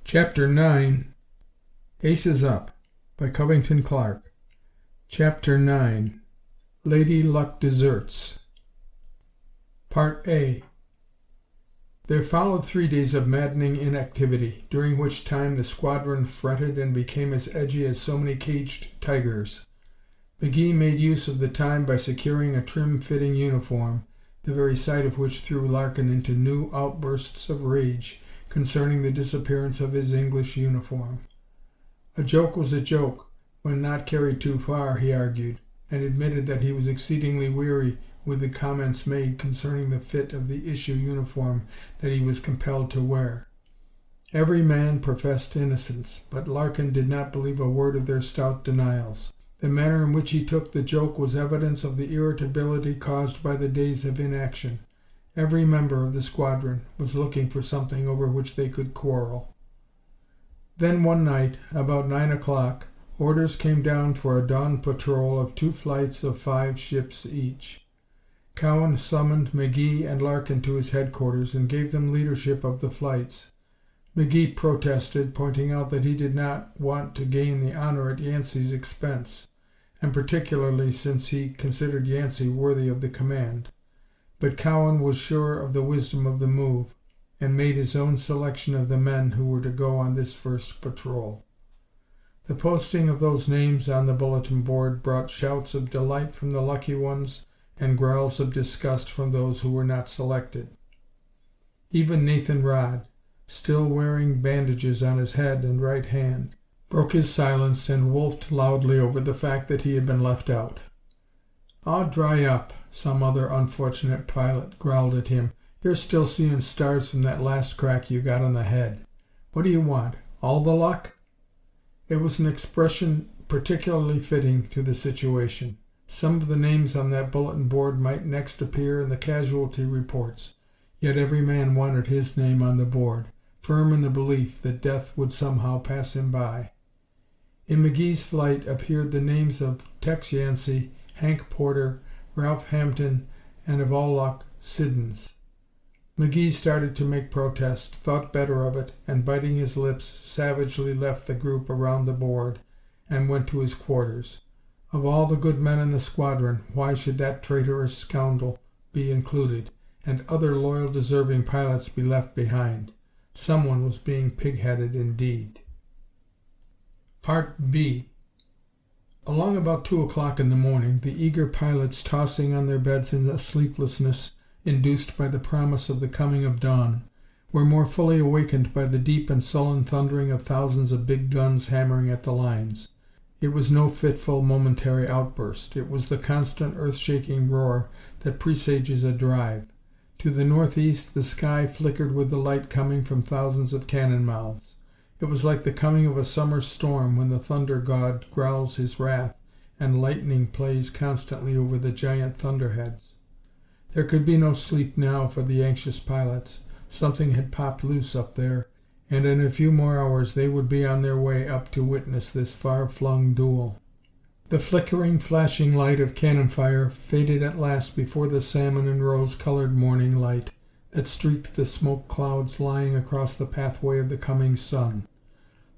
Chapter 9 Aces Up by Covington Clarke. Chapter 9 Lady Luck Deserts. Part A. There followed 3 days of maddening inactivity, during which time the squadron fretted and became as edgy as so many caged tigers. McGee made use of the time by securing a trim-fitting uniform, the very sight of which threw Larkin into new outbursts of rage concerning the disappearance of his English uniform. A joke was a joke, when not carried too far, he argued, and admitted that he was exceedingly weary with the comments made concerning the fit of the issue uniform that he was compelled to wear. Every man professed innocence, but Larkin did not believe a word of their stout denials. The manner in which he took the joke was evidence of the irritability caused by the days of inaction. Every member of the squadron was looking for something over which they could quarrel. Then one night, about 9 o'clock, orders came down for a dawn patrol of 2 flights of 5 ships each. Cowan summoned McGee and Larkin to his headquarters and gave them leadership of the flights. McGee protested, pointing out that he did not want to gain the honor at Yancey's expense, and particularly since he considered Yancey worthy of the command. But Cowan was sure of the wisdom of the move, and made his own selection of the men who were to go on this first patrol. The posting of those names on the bulletin board brought shouts of delight from the lucky ones and growls of disgust from those who were not selected. Even Nathan Rodd, still wearing bandages on his head and right hand, broke his silence and wolfed loudly over the fact that he had been left out. "Aw, dry up," some other unfortunate pilot growled at him. "You're still seeing stars from that last crack you got on the head. What do you want? All the luck?" It was an expression particularly fitting to the situation. Some of the names on that bulletin board might next appear in the casualty reports, yet every man wanted his name on the board, firm in the belief that death would somehow pass him by. In McGee's flight appeared the names of Tex Yancey, Hank Porter, Ralph Hampton, and of all luck, Siddons. McGee started to make protest, thought better of it, and biting his lips, savagely left the group around the board and went to his quarters. Of all the good men in the squadron, why should that traitorous scoundrel be included, and other loyal, deserving pilots be left behind? Someone was being pig-headed indeed. Part B. Along about 2 o'clock in the morning, the eager pilots, tossing on their beds in a sleeplessness induced by the promise of the coming of dawn, were more fully awakened by the deep and sullen thundering of thousands of big guns hammering at the lines. It was no fitful, momentary outburst. It was the constant, earth-shaking roar that presages a drive. To the northeast, the sky flickered with the light coming from thousands of cannon mouths. It was like the coming of a summer storm when the thunder god growls his wrath and lightning plays constantly over the giant thunderheads. There could be no sleep now for the anxious pilots. Something had popped loose up there, and in a few more hours they would be on their way up to witness this far-flung duel. The flickering, flashing light of cannon fire faded at last before the salmon and rose-colored morning light that streaked the smoke clouds lying across the pathway of the coming sun.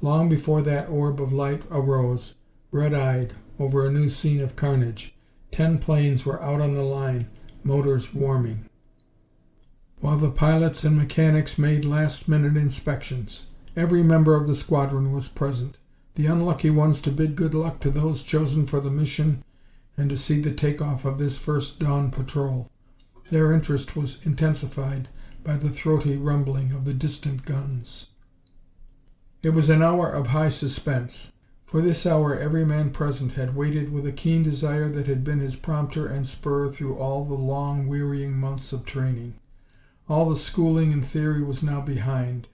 Long before that orb of light arose, red-eyed, over a new scene of carnage, 10 planes were out on the line, motors warming, while the pilots and mechanics made last-minute inspections. Every member of the squadron was present, the unlucky ones to bid good luck to those chosen for the mission and to see the takeoff of this first dawn patrol. Their interest was intensified by the throaty rumbling of the distant guns. It was an hour of high suspense. For this hour every man present had waited with a keen desire that had been his prompter and spur through all the long, wearying months of training. All the schooling in theory was now behind.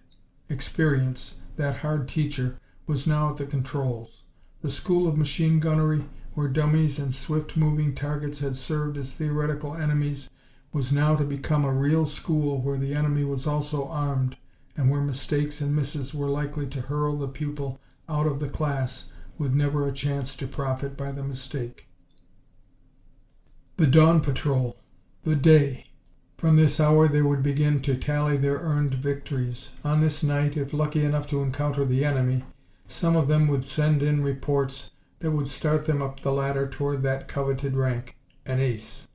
Experience, that hard teacher, was now at the controls. The school of machine gunnery, where dummies and swift-moving targets had served as theoretical enemies, was now to become a real school where the enemy was also armed, and where mistakes and misses were likely to hurl the pupil out of the class with never a chance to profit by the mistake. The dawn patrol. The day. From this hour they would begin to tally their earned victories. On this night, if lucky enough to encounter the enemy, some of them would send in reports that would start them up the ladder toward that coveted rank, an ace.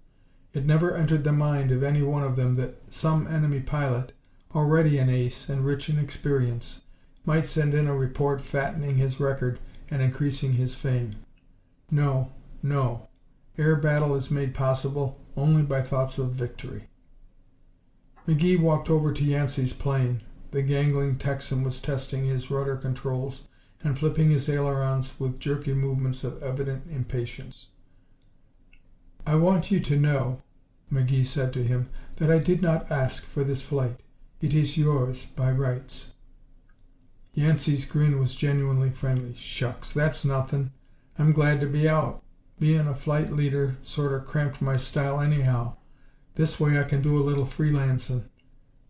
It never entered the mind of any one of them that some enemy pilot, already an ace and rich in experience, might send in a report fattening his record and increasing his fame. No, no. Air battle is made possible only by thoughts of victory. McGee walked over to Yancey's plane. The gangling Texan was testing his rudder controls and flipping his ailerons with jerky movements of evident impatience. "I want you to know," McGee said to him, "that I did not ask for this flight. It is yours by rights." Yancey's grin was genuinely friendly. "Shucks, that's nothin'. I'm glad to be out. Bein' a flight leader sorter cramped my style anyhow. This way I can do a little freelancin'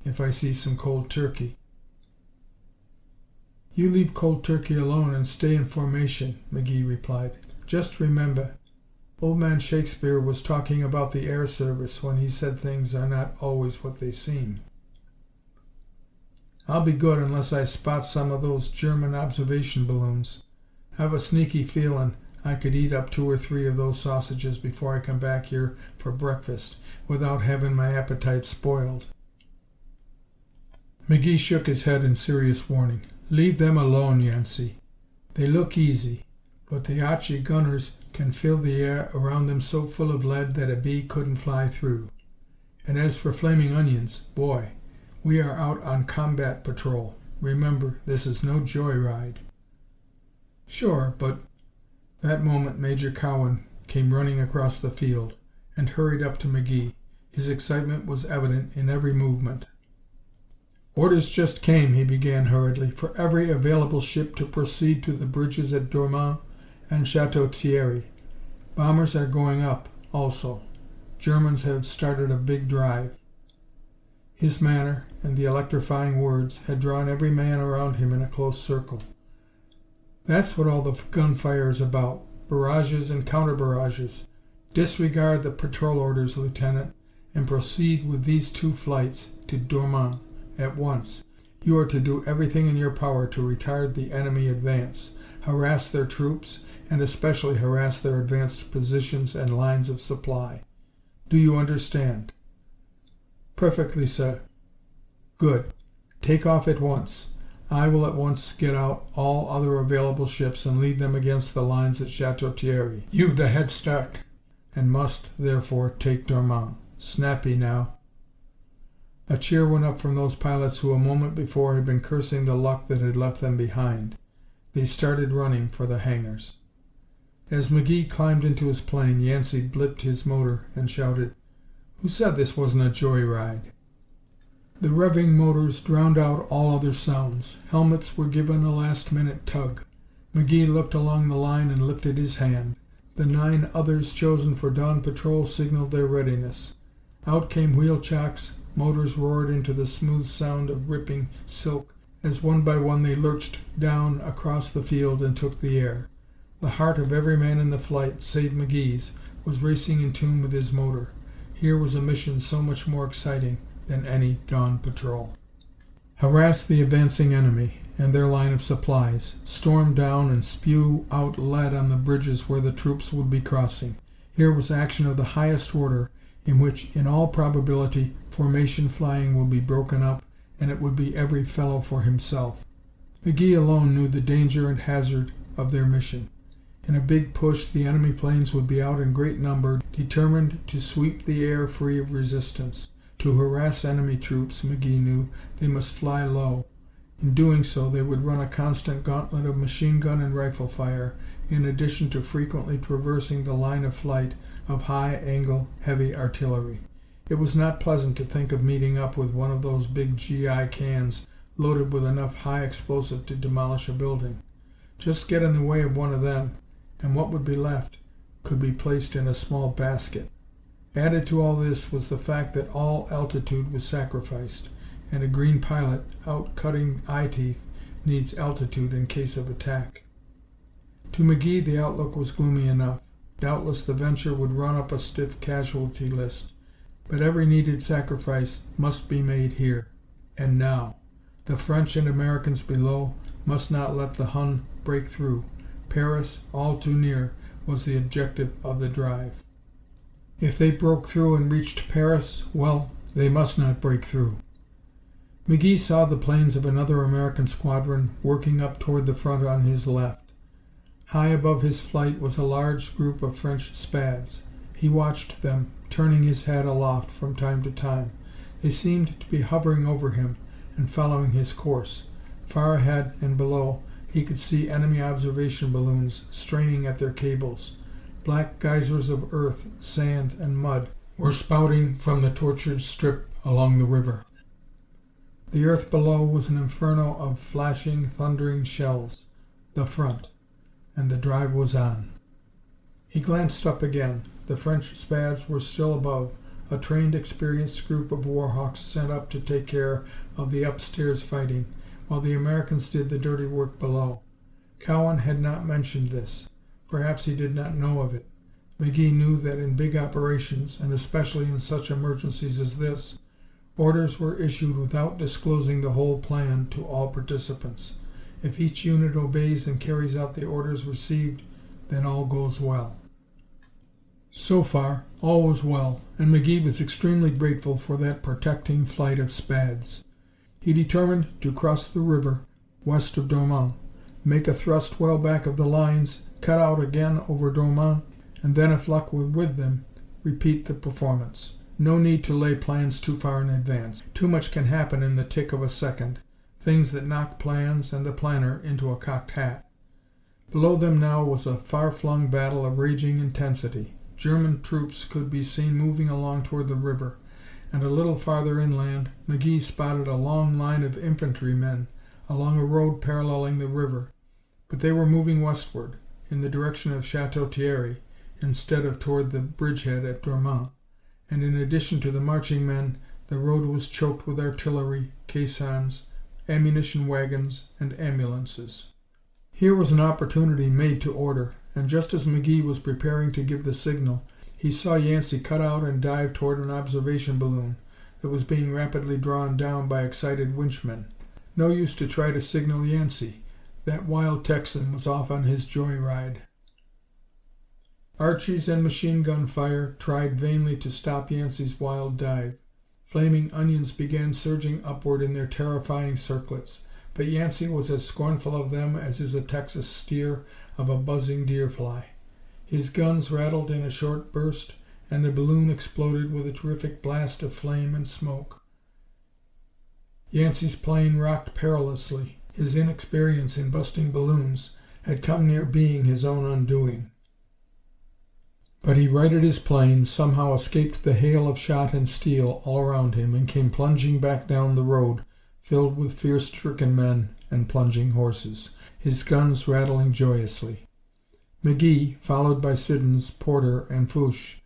if I see some cold turkey." "You leave cold turkey alone and stay in formation," McGee replied. "Just remember, old man Shakespeare was talking about the air service when he said things are not always what they seem." "I'll be good unless I spot some of those German observation balloons. Have a sneaky feelin' I could eat up 2 or 3 of those sausages before I come back here for breakfast without having my appetite spoiled." McGee shook his head in serious warning. "Leave them alone, Yancey. They look easy, but the Archie gunners can fill the air around them so full of lead that a bee couldn't fly through. And as for flaming onions, boy, we are out on combat patrol. Remember, this is no joyride." "Sure, but—" That moment Major Cowan came running across the field and hurried up to McGee. His excitement was evident in every movement. "Orders just came," he began hurriedly, "for every available ship to proceed to the bridges at Dormans and Chateau Thierry. Bombers are going up, also. Germans have started a big drive." His manner and the electrifying words had drawn every man around him in a close circle. "That's what all the gunfire is about. Barrages and counter-barrages. Disregard the patrol orders, Lieutenant, and proceed with these 2 flights to Dormans at once. You are to do everything in your power to retard the enemy advance, harass their troops, and especially harass their advanced positions and lines of supply. Do you understand?" "Perfectly, sir." "Good. Take off at once. I will at once get out all other available ships and lead them against the lines at Chateau Thierry. You've the head start, and must, therefore, take Dormans. Snappy now." A cheer went up from those pilots who a moment before had been cursing the luck that had left them behind. They started running for the hangars. As McGee climbed into his plane, Yancey blipped his motor and shouted, "Who said this wasn't a joyride?" The revving motors drowned out all other sounds. Helmets were given a last-minute tug. McGee looked along the line and lifted his hand. The 9 others chosen for dawn patrol signaled their readiness. Out came wheel chocks, motors roared into the smooth sound of ripping silk as one by one they lurched down across the field and took the air. The heart of every man in the flight, save McGee's, was racing in tune with his motor. Here was a mission so much more exciting than any dawn patrol. Harass the advancing enemy and their line of supplies. Storm down and spew out lead on the bridges where the troops would be crossing. Here was action of the highest order, in which, in all probability, formation flying will be broken up, and it would be every fellow for himself. McGee alone knew the danger and hazard of their mission. In a big push, the enemy planes would be out in great number, determined to sweep the air free of resistance. To harass enemy troops, McGee knew, they must fly low. In doing so, they would run a constant gauntlet of machine gun and rifle fire, in addition to frequently traversing the line of flight of high-angle heavy artillery. It was not pleasant to think of meeting up with one of those big GI cans loaded with enough high explosive to demolish a building. Just get in the way of one of them, and what would be left could be placed in a small basket. Added to all this was the fact that all altitude was sacrificed, and a green pilot, out cutting eye teeth, needs altitude in case of attack. To McGee, the outlook was gloomy enough. Doubtless the venture would run up a stiff casualty list, But every needed sacrifice must be made here, and now. The French and Americans below must not let the Hun break through. Paris, all too near, was the objective of the drive. If they broke through and reached Paris, well, they must not break through. McGee saw the planes of another American squadron working up toward the front on his left. High above his flight was a large group of French Spads. He watched them, turning his head aloft from time to time. They seemed to be hovering over him and following his course. Far ahead and below, he could see enemy observation balloons straining at their cables. Black geysers of earth, sand, and mud were spouting from the tortured strip along the river. The earth below was an inferno of flashing, thundering shells. The front. And the drive was on. He glanced up again. The French Spads were still above, a trained, experienced group of warhawks sent up to take care of the upstairs fighting, while the Americans did the dirty work below. Cowan had not mentioned this. Perhaps he did not know of it. McGee knew that in big operations, and especially in such emergencies as this, orders were issued without disclosing the whole plan to all participants. If each unit obeys and carries out the orders received, then all goes well. So far, all was well, and McGee was extremely grateful for that protecting flight of Spads. He determined to cross the river west of Dormans, make a thrust well back of the lines, cut out again over Dormans, and then, if luck were with them, repeat the performance. No need to lay plans too far in advance. Too much can happen in the tick of a second, things that knock plans and the planner into a cocked hat. Below them now was a far-flung battle of raging intensity. German troops could be seen moving along toward the river, and a little farther inland McGee spotted a long line of infantrymen along a road paralleling the river. But they were moving westward, in the direction of Chateau Thierry, instead of toward the bridgehead at Dormans, and in addition to the marching men, the road was choked with artillery, caissons, ammunition wagons, and ambulances. Here was an opportunity made to order, and just as McGee was preparing to give the signal, he saw Yancey cut out and dive toward an observation balloon that was being rapidly drawn down by excited winchmen. No use to try to signal Yancey. That wild Texan was off on his joyride. Archies and machine gun fire tried vainly to stop Yancey's wild dive. Flaming onions began surging upward in their terrifying circlets, but Yancey was as scornful of them as is a Texas steer of a buzzing deer-fly. His guns rattled in a short burst, and the balloon exploded with a terrific blast of flame and smoke. Yancey's plane rocked perilously. His inexperience in busting balloons had come near being his own undoing. But he righted his plane, somehow escaped the hail of shot and steel all around him, and came plunging back down the road, filled with fear-stricken men and plunging horses, his guns rattling joyously. McGee, followed by Siddons, Porter, and Fouche,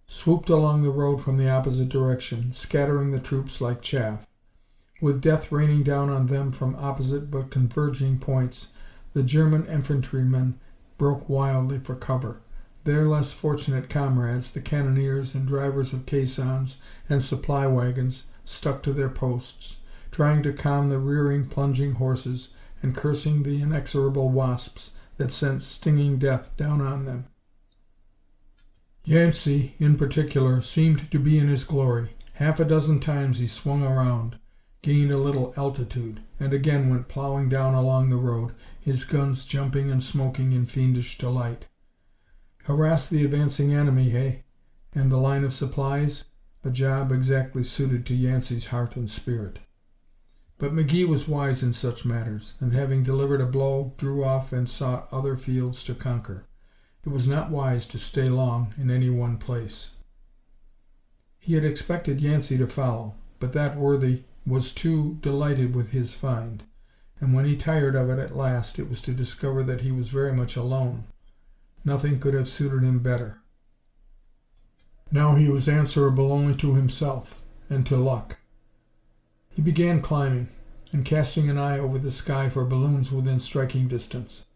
swooped along the road from the opposite direction, scattering the troops like chaff. With death raining down on them from opposite but converging points, the German infantrymen broke wildly for cover. Their less fortunate comrades, the cannoneers and drivers of caissons and supply wagons, stuck to their posts, trying to calm the rearing, plunging horses and cursing the inexorable wasps that sent stinging death down on them. Yancey, in particular, seemed to be in his glory. Half a dozen times he swung around, gained a little altitude, and again went plowing down along the road, his guns jumping and smoking in fiendish delight. Harass the advancing enemy, hey? And the line of supplies? A job exactly suited to Yancey's heart and spirit. But McGee was wise in such matters, and having delivered a blow, drew off and sought other fields to conquer. It was not wise to stay long in any one place. He had expected Yancey to follow, but that worthy was too delighted with his find, and when he tired of it at last, it was to discover that he was very much alone. Nothing could have suited him better. Now he was answerable only to himself and to luck. He began climbing, and casting an eye over the sky for balloons within striking distance.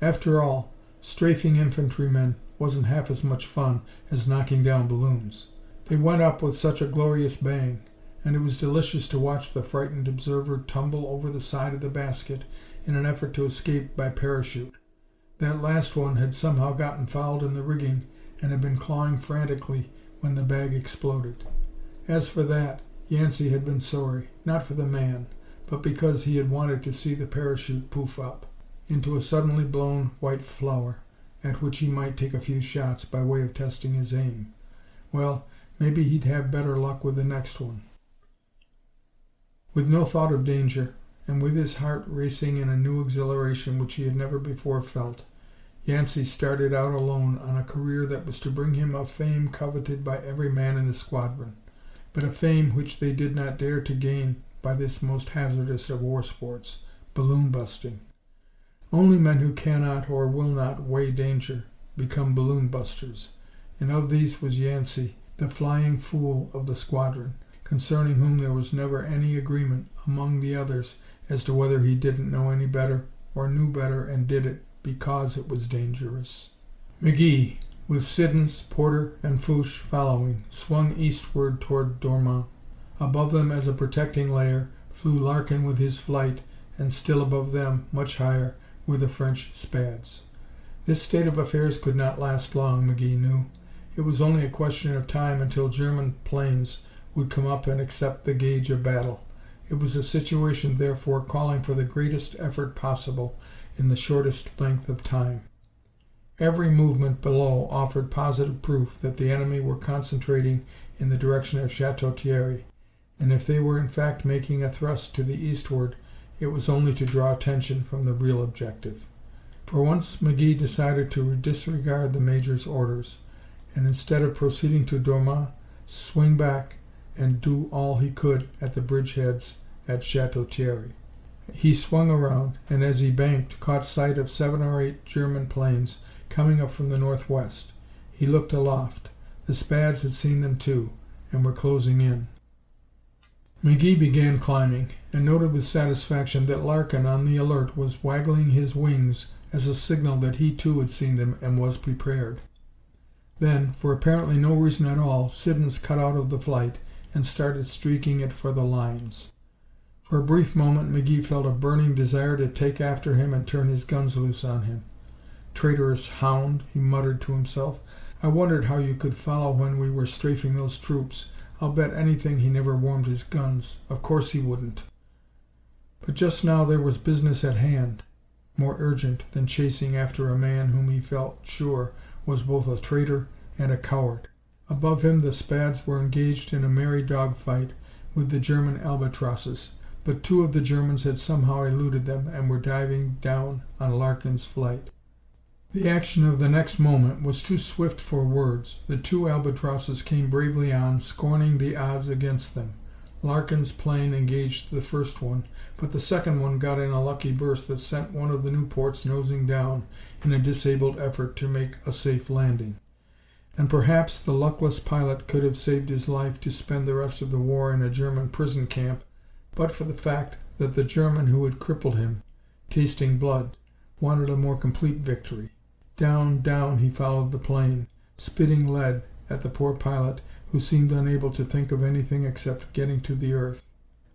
After all, strafing infantrymen wasn't half as much fun as knocking down balloons. They went up with such a glorious bang, and it was delicious to watch the frightened observer tumble over the side of the basket in an effort to escape by parachute. That last one had somehow gotten fouled in the rigging and had been clawing frantically when the bag exploded. As for that, Yancey had been sorry, not for the man, but because he had wanted to see the parachute poof up into a suddenly blown white flower, at which he might take a few shots by way of testing his aim. Well, maybe he'd have better luck with the next one. With no thought of danger, and with his heart racing in a new exhilaration which he had never before felt, Yancey started out alone on a career that was to bring him a fame coveted by every man in the squadron, but a fame which they did not dare to gain by this most hazardous of war sports, balloon busting. Only men who cannot or will not weigh danger become balloon busters, and of these was Yancey, the flying fool of the squadron, concerning whom there was never any agreement among the others as to whether he didn't know any better or knew better and did it because it was dangerous. McGee, with Siddons, Porter, and Fouche following, swung eastward toward Dormont. Above them, as a protecting layer, flew Larkin with his flight, and still above them, much higher, were the French Spads. This state of affairs could not last long, McGee knew. It was only a question of time until German planes would come up and accept the gauge of battle. It was a situation, therefore, calling for the greatest effort possible in the shortest length of time. Every movement below offered positive proof that the enemy were concentrating in the direction of Château Thierry, and if they were in fact making a thrust to the eastward, it was only to draw attention from the real objective. For once McGee decided to disregard the major's orders, and instead of proceeding to Dormont, swing back and do all he could at the bridgeheads at Château Thierry. He swung around, and as he banked, caught sight of 7 or 8 German planes coming up from the northwest. He looked aloft. The Spads had seen them too, and were closing in. McGee began climbing, and noted with satisfaction that Larkin, on the alert, was waggling his wings as a signal that he too had seen them and was prepared. Then, for apparently no reason at all, Siddons cut out of the flight and started streaking it for the lines. For a brief moment McGee felt a burning desire to take after him and turn his guns loose on him. "Traitorous hound," he muttered to himself. "I wondered how you could follow when we were strafing those troops. I'll bet anything he never warmed his guns. Of course he wouldn't." But just now there was business at hand, more urgent than chasing after a man whom he felt sure was both a traitor and a coward. Above him the Spads were engaged in a merry dogfight with the German albatrosses, but 2 of the Germans had somehow eluded them and were diving down on Larkin's flight. The action of the next moment was too swift for words. The 2 albatrosses came bravely on, scorning the odds against them. Larkin's plane engaged the first one, but the second one got in a lucky burst that sent one of the Nieuports nosing down in a disabled effort to make a safe landing. And perhaps the luckless pilot could have saved his life to spend the rest of the war in a German prison camp, but for the fact that the German who had crippled him, tasting blood, wanted a more complete victory. Down, down he followed the plane, spitting lead at the poor pilot, who seemed unable to think of anything except getting to the earth.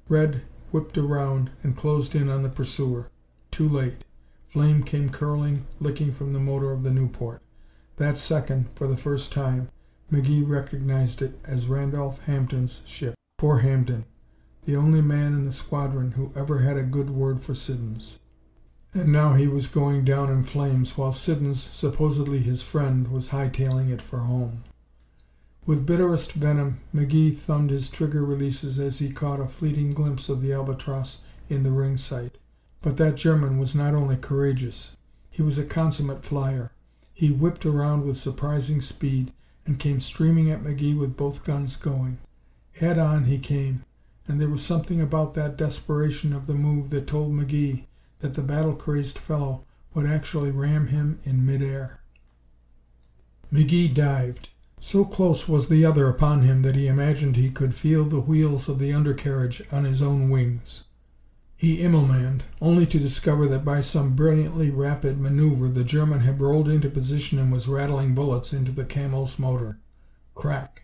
Red whipped around and closed in on the pursuer. Too late. Flame came curling, licking from the motor of the Nieuport. That second, for the first time, McGee recognized it as Randolph Hampden's ship. Poor Hampden, the only man in the squadron who ever had a good word for Siddons. And now he was going down in flames, while Siddons, supposedly his friend, was hightailing it for home. With bitterest venom, McGee thumbed his trigger releases as he caught a fleeting glimpse of the Albatross in the ring sight. But that German was not only courageous, he was a consummate flyer. He whipped around with surprising speed and came streaming at McGee with both guns going. Head on he came, and there was something about that desperation of the move that told McGee that the battle-crazed fellow would actually ram him in midair. McGee dived. So close was the other upon him that he imagined he could feel the wheels of the undercarriage on his own wings. He immelmanned, only to discover that by some brilliantly rapid maneuver the German had rolled into position and was rattling bullets into the Camel's motor. Crack!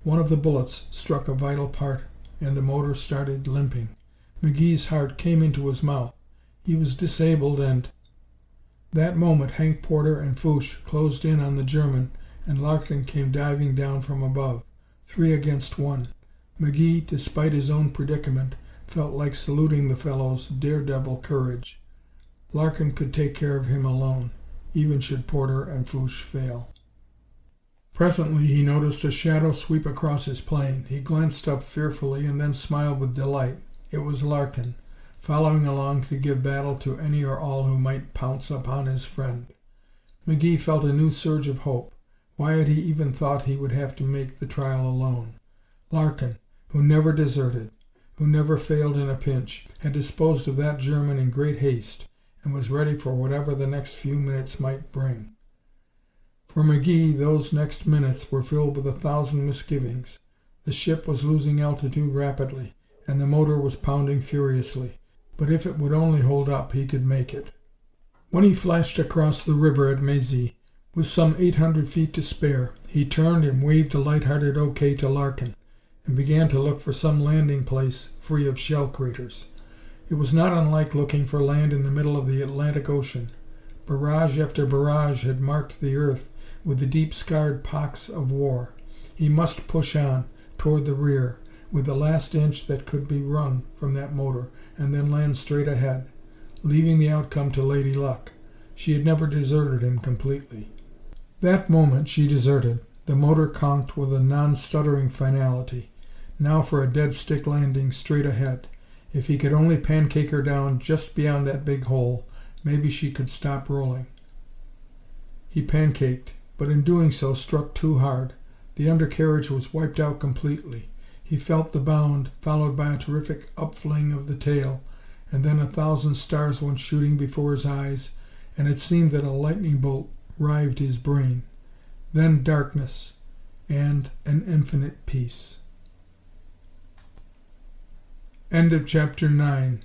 One of the bullets struck a vital part, and the motor started limping. McGee's heart came into his mouth. He was disabled and... That moment Hank Porter and Fouche closed in on the German, and Larkin came diving down from above. 3 against 1. McGee, despite his own predicament, felt like saluting the fellow's daredevil courage. Larkin could take care of him alone, even should Porter and Fouche fail. Presently he noticed a shadow sweep across his plane. He glanced up fearfully and then smiled with delight. It was Larkin, following along to give battle to any or all who might pounce upon his friend. McGee felt a new surge of hope. Why had he even thought he would have to make the trial alone? Larkin, who never deserted, who never failed in a pinch, had disposed of that German in great haste and was ready for whatever the next few minutes might bring. For McGee, those next minutes were filled with 1,000 misgivings. The ship was losing altitude rapidly, and the motor was pounding furiously. But if it would only hold up, he could make it. When he flashed across the river at Mézy, with some 800 feet to spare, he turned and waved a light-hearted okay to Larkin, and began to look for some landing place free of shell craters. It was not unlike looking for land in the middle of the Atlantic Ocean. Barrage after barrage had marked the earth with the deep-scarred pocks of war. He must push on, toward the rear, with the last inch that could be wrung from that motor, and then land straight ahead, leaving the outcome to Lady Luck. She had never deserted him completely. That moment she deserted. The motor conked with a non-stuttering finality. Now for a dead-stick landing straight ahead. If he could only pancake her down just beyond that big hole, maybe she could stop rolling. He pancaked, but in doing so struck too hard. The undercarriage was wiped out completely. He felt the bound, followed by a terrific upfling of the tail, and then 1,000 stars went shooting before his eyes, and it seemed that a lightning bolt rived his brain. Then darkness, and an infinite peace. End of chapter 9.